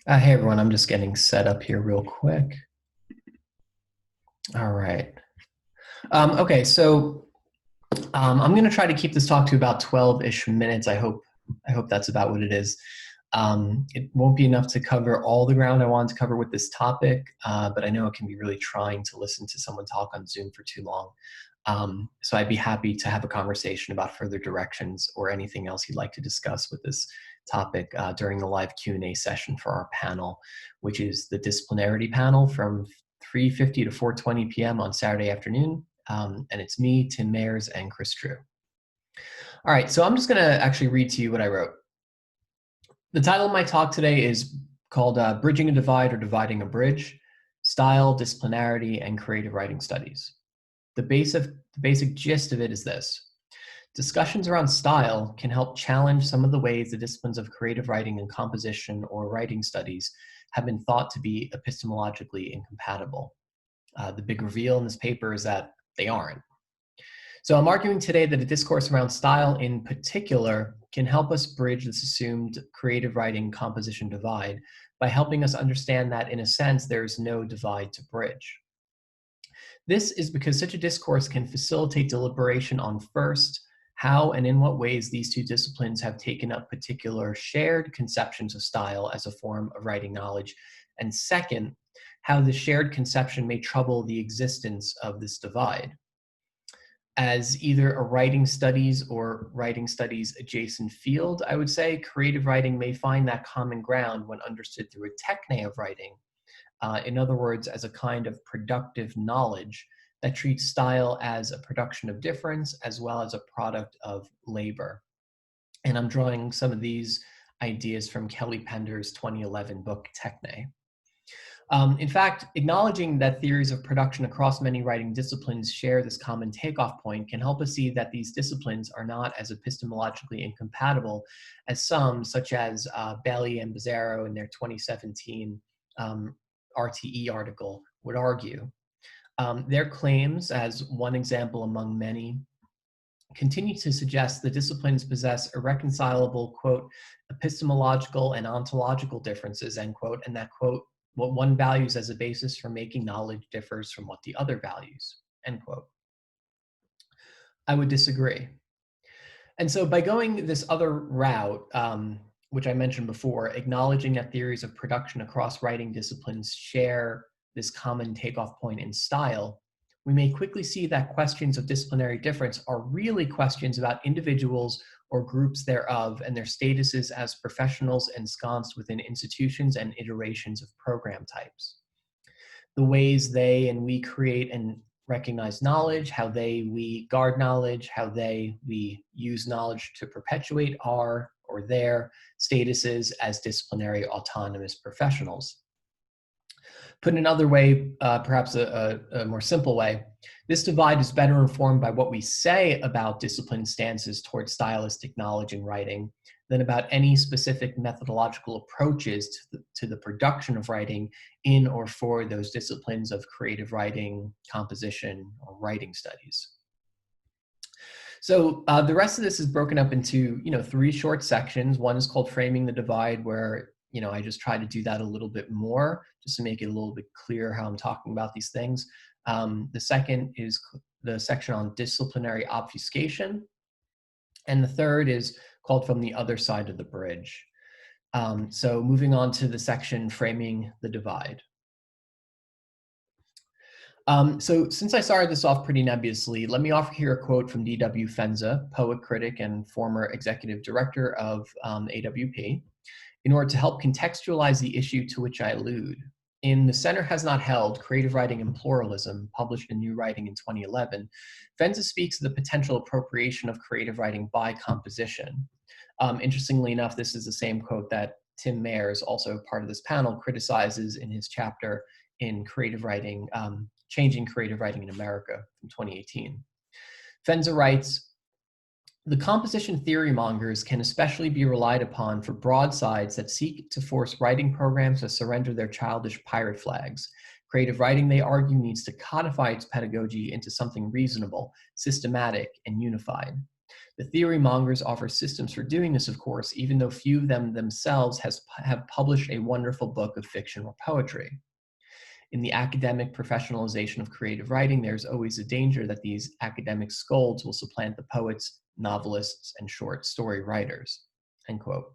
Hey everyone, I'm just getting set up here real quick. All right. Okay, so I'm going to try to keep this talk to about 12-ish minutes. I hope that's about what it is. It won't be enough to cover all the ground I wanted to cover with this topic, but I know it can be really trying to listen to someone talk on Zoom for too long. So I'd be happy to have a conversation about further directions or anything else you'd like to discuss with this topic during the live Q&A session for our panel, which is the Disciplinarity panel from 3:50 to 4:20 p.m. on Saturday afternoon. And it's me, Tim Mayers, and Chris Drew. All right, so I'm just going to actually read to you what I wrote. The title of my talk today is called Bridging a Divide or Dividing a Bridge, Style, Disciplinarity, and Creative Writing Studies. The basic gist of it is this. Discussions around style can help challenge some of the ways the disciplines of creative writing and composition or writing studies have been thought to be epistemologically incompatible. The big reveal in this paper is that they aren't. So I'm arguing today that a discourse around style in particular can help us bridge this assumed creative writing composition divide by helping us understand that, in a sense, there is no divide to bridge. This is because such a discourse can facilitate deliberation on, first, how and in what ways these two disciplines have taken up particular shared conceptions of style as a form of writing knowledge, and second, how the shared conception may trouble the existence of this divide. As either a writing studies or writing studies adjacent field, I would say creative writing may find that common ground when understood through a techne of writing. In other words, as a kind of productive knowledge that treats style as a production of difference as well as a product of labor. And I'm drawing some of these ideas from Kelly Pender's 2011 book, Techne. In fact, acknowledging that theories of production across many writing disciplines share this common takeoff point can help us see that these disciplines are not as epistemologically incompatible as some, such as Bailey and Bizzaro in their 2017 RTE article, would argue. Their claims, as one example among many, continue to suggest the disciplines possess irreconcilable, quote, epistemological and ontological differences, end quote, and that, quote, what one values as a basis for making knowledge differs from what the other values, end quote. I would disagree. And so by going this other route, which I mentioned before, acknowledging that theories of production across writing disciplines share this common takeoff point in style, we may quickly see that questions of disciplinary difference are really questions about individuals or groups thereof and their statuses as professionals ensconced within institutions and iterations of program types. The ways they and we create and recognize knowledge, how we guard knowledge, how we use knowledge to perpetuate our or their statuses as disciplinary autonomous professionals. Put another way, perhaps a more simple way, this divide is better informed by what we say about discipline stances towards stylistic knowledge in writing than about any specific methodological approaches to the production of writing in or for those disciplines of creative writing, composition, or writing studies. So the rest of this is broken up into, three short sections. One is called Framing the Divide, where I just try to do that a little bit more just to make it a little bit clearer how I'm talking about these things. The second is the section on disciplinary obfuscation. And the third is called From the Other Side of the Bridge. So moving on to the section Framing the Divide. So since I started this off pretty nebulously, let me offer here a quote from D.W. Fenza, poet, critic, and former executive director of AWP, in order to help contextualize the issue to which I allude. In The Center Has Not Held, Creative Writing and Pluralism, published in New Writing in 2011, Fenza speaks of the potential appropriation of creative writing by composition. Interestingly enough, this is the same quote that Tim Mayers, also part of this panel, criticizes in his chapter in Creative Writing, Changing Creative Writing in America from 2018. Fenza writes, the composition theory mongers can especially be relied upon for broadsides that seek to force writing programs to surrender their childish pirate flags. Creative writing, they argue, needs to codify its pedagogy into something reasonable, systematic, and unified. The theory mongers offer systems for doing this, of course, even though few of them themselves have published a wonderful book of fiction or poetry. In the academic professionalization of creative writing, there's always a danger that these academic scolds will supplant the poets, novelists, and short story writers, end quote.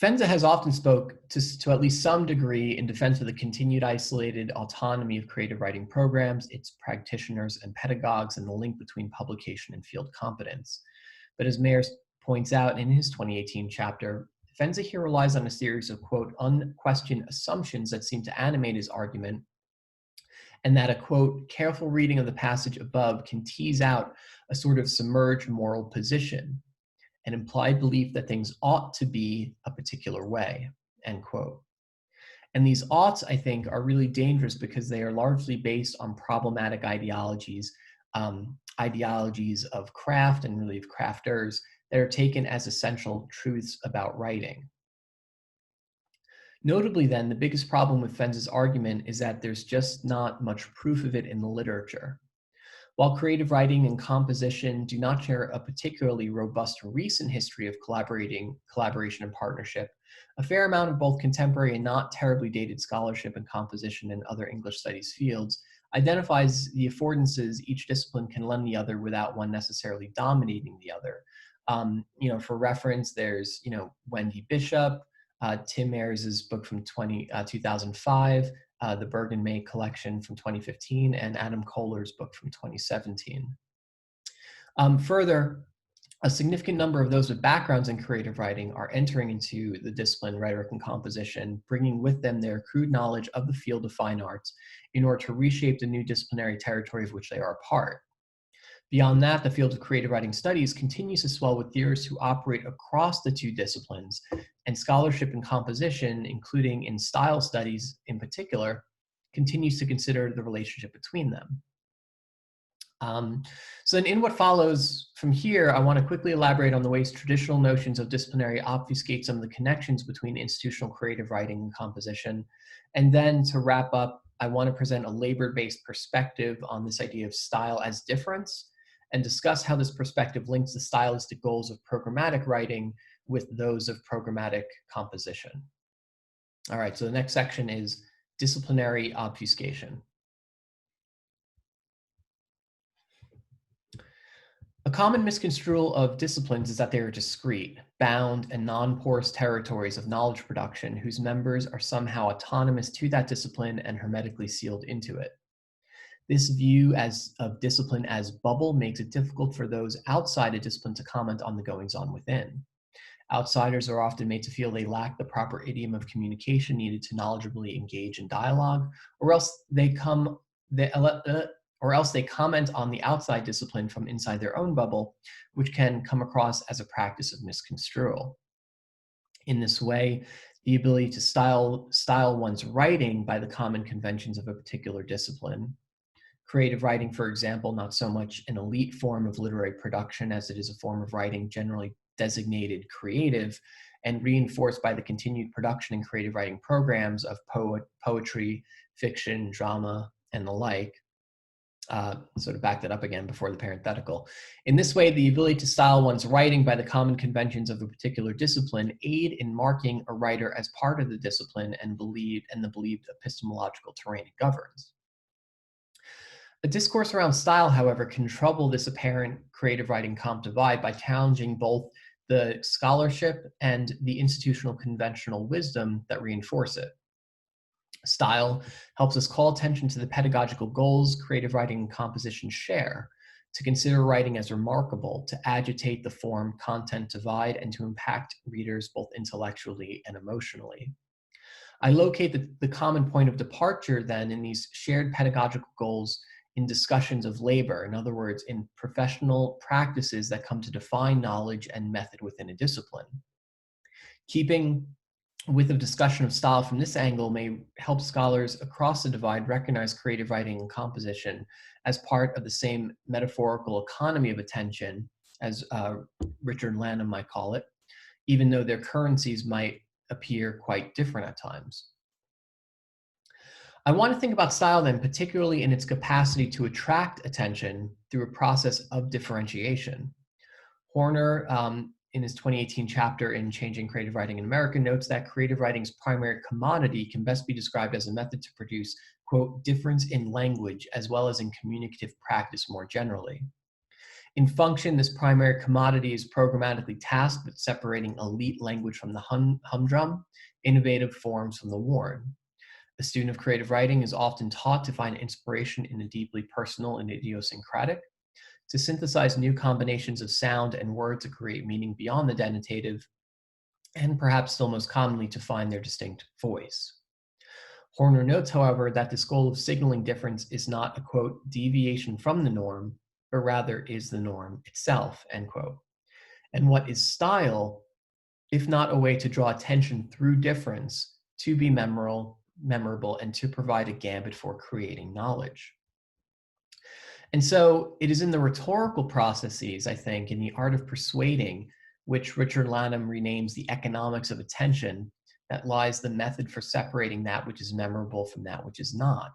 Fenza has often spoke to at least some degree in defense of the continued isolated autonomy of creative writing programs, its practitioners and pedagogues, and the link between publication and field competence. But as Mayer points out in his 2018 chapter, Fenza here relies on a series of, quote, unquestioned assumptions that seem to animate his argument, and that a, quote, careful reading of the passage above can tease out a sort of submerged moral position, an implied belief that things ought to be a particular way, end quote. And these oughts, I think, are really dangerous because they are largely based on problematic ideologies, ideologies of craft and really of crafters that are taken as essential truths about writing. Notably then, the biggest problem with Fenza's argument is that there's just not much proof of it in the literature. While creative writing and composition do not share a particularly robust recent history of collaboration and partnership, a fair amount of both contemporary and not terribly dated scholarship in composition and other English studies fields identifies the affordances each discipline can lend the other without one necessarily dominating the other. For reference, there's Wendy Bishop, Tim Ayers' book from 2005, the Bergen May collection from 2015, and Adam Kohler's book from 2017. Further, a significant number of those with backgrounds in creative writing are entering into the discipline rhetoric and composition, bringing with them their crude knowledge of the field of fine arts in order to reshape the new disciplinary territory of which they are a part. Beyond that, the field of creative writing studies continues to swell with theorists who operate across the two disciplines, and scholarship in composition, including in style studies in particular, continues to consider the relationship between them. So then in what follows from here, I want to quickly elaborate on the ways traditional notions of disciplinary obfuscate some of the connections between institutional creative writing and composition. And then to wrap up, I want to present a labor-based perspective on this idea of style as difference and discuss how this perspective links the stylistic goals of programmatic writing with those of programmatic composition. All right, so the next section is disciplinary obfuscation. A common misconstrual of disciplines is that they are discrete, bound, and non-porous territories of knowledge production whose members are somehow autonomous to that discipline and hermetically sealed into it. This view of discipline as bubble makes it difficult for those outside a discipline to comment on the goings-on within. Outsiders are often made to feel they lack the proper idiom of communication needed to knowledgeably engage in dialogue, or else they comment on the outside discipline from inside their own bubble, which can come across as a practice of misconstrual. In this way, the ability to style one's writing by the common conventions of a particular discipline, creative writing, for example, not so much an elite form of literary production as it is a form of writing generally designated creative and reinforced by the continued production and creative writing programs of poetry, fiction, drama, and the like. Sort of back that up again before the parenthetical. In this way, the ability to style one's writing by the common conventions of a particular discipline aid in marking a writer as part of the discipline and the believed epistemological terrain it governs. A discourse around style, however, can trouble this apparent creative writing comp divide by challenging both the scholarship and the institutional conventional wisdom that reinforce it. Style helps us call attention to the pedagogical goals creative writing and composition share, to consider writing as remarkable, to agitate the form-content divide, and to impact readers both intellectually and emotionally. I locate the common point of departure then in these shared pedagogical goals in discussions of labor, in other words, in professional practices that come to define knowledge and method within a discipline. Keeping with a discussion of style from this angle may help scholars across the divide recognize creative writing and composition as part of the same metaphorical economy of attention, as Richard Lanham might call it, even though their currencies might appear quite different at times. I want to think about style then, particularly in its capacity to attract attention through a process of differentiation. Horner, in his 2018 chapter in Changing Creative Writing in America, notes that creative writing's primary commodity can best be described as a method to produce, quote, difference in language as well as in communicative practice more generally. In function, this primary commodity is programmatically tasked with separating elite language from the humdrum, innovative forms from the worn. A student of creative writing is often taught to find inspiration in the deeply personal and idiosyncratic, to synthesize new combinations of sound and word to create meaning beyond the denotative, and perhaps still most commonly to find their distinct voice. Horner notes, however, that this goal of signaling difference is not a, quote, deviation from the norm, but rather is the norm itself, end quote. And what is style, if not a way to draw attention through difference, to be memorable, and to provide a gambit for creating knowledge? And so it is in the rhetorical processes, I think, in the art of persuading, which Richard Lanham renames the economics of attention, that lies the method for separating that which is memorable from that which is not.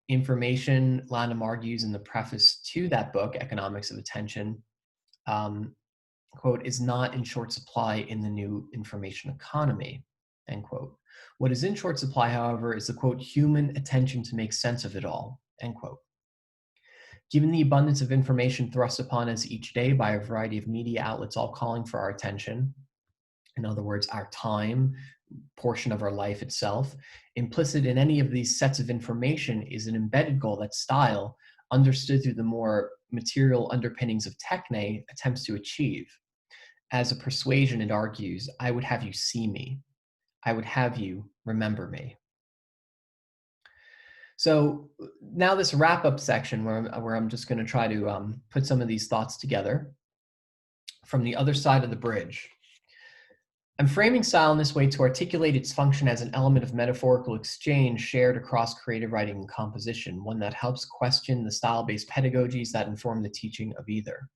Information, Lanham argues in the preface to that book, Economics of Attention, quote, is not in short supply in the new information economy, end quote. What is in short supply, however, is the, quote, human attention to make sense of it all, end quote. Given the abundance of information thrust upon us each day by a variety of media outlets all calling for our attention, in other words, our time, portion of our life itself, implicit in any of these sets of information is an embedded goal that style, understood through the more material underpinnings of techne, attempts to achieve. As a persuasion, it argues, I would have you see me. I would have you remember me. So now this wrap-up section where I'm just going to try to put some of these thoughts together from the other side of the bridge. I'm framing style in this way to articulate its function as an element of metaphorical exchange shared across creative writing and composition, one that helps question the style-based pedagogies that inform the teaching of either.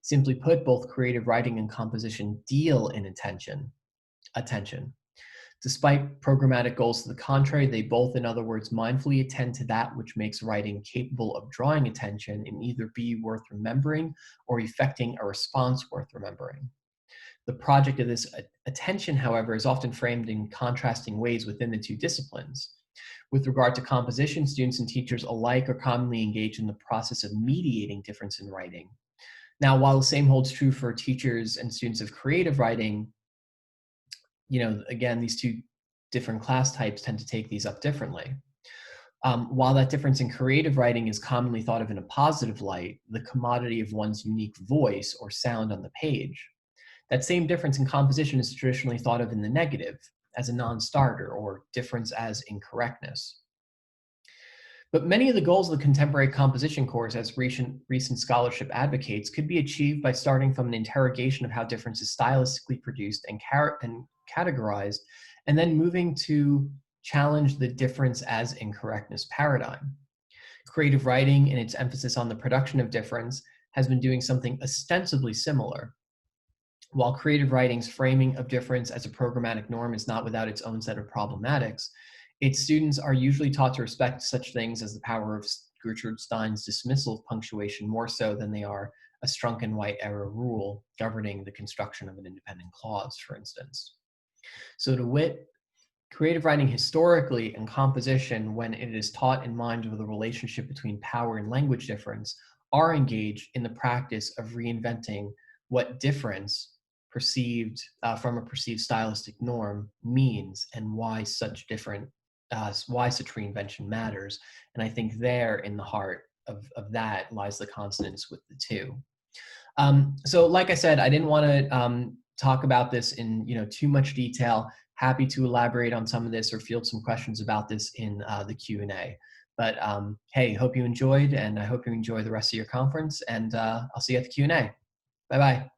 Simply put, both creative writing and composition deal in attention. Despite programmatic goals to the contrary, they both, in other words, mindfully attend to that which makes writing capable of drawing attention and either be worth remembering or effecting a response worth remembering. The project of this attention, however, is often framed in contrasting ways within the two disciplines. With regard to composition, students and teachers alike are commonly engaged in the process of mediating difference in writing. Now, while the same holds true for teachers and students of creative writing, again, these two different class types tend to take these up differently. While that difference in creative writing is commonly thought of in a positive light, the commodity of one's unique voice or sound on the page, that same difference in composition is traditionally thought of in the negative, as a non-starter, or difference as incorrectness. But many of the goals of the contemporary composition course, as recent scholarship advocates, could be achieved by starting from an interrogation of how difference is stylistically produced and categorized, and then moving to challenge the difference as incorrectness paradigm. Creative writing, in its emphasis on the production of difference, has been doing something ostensibly similar. While creative writing's framing of difference as a programmatic norm is not without its own set of problematics, its students are usually taught to respect such things as the power of Gertrude Stein's dismissal of punctuation more so than they are a Strunk and White era rule governing the construction of an independent clause, for instance. So to wit, creative writing historically and composition, when it is taught in mind with the relationship between power and language difference, are engaged in the practice of reinventing what difference perceived from a perceived stylistic norm means and why such reinvention matters. And I think there in the heart of that lies the consonance with the two. So like I said, I didn't want to talk about this in too much detail. Happy to elaborate on some of this or field some questions about this in the Q&A. But hey, hope you enjoyed, and I hope you enjoy the rest of your conference, and I'll see you at the Q&A. Bye-bye.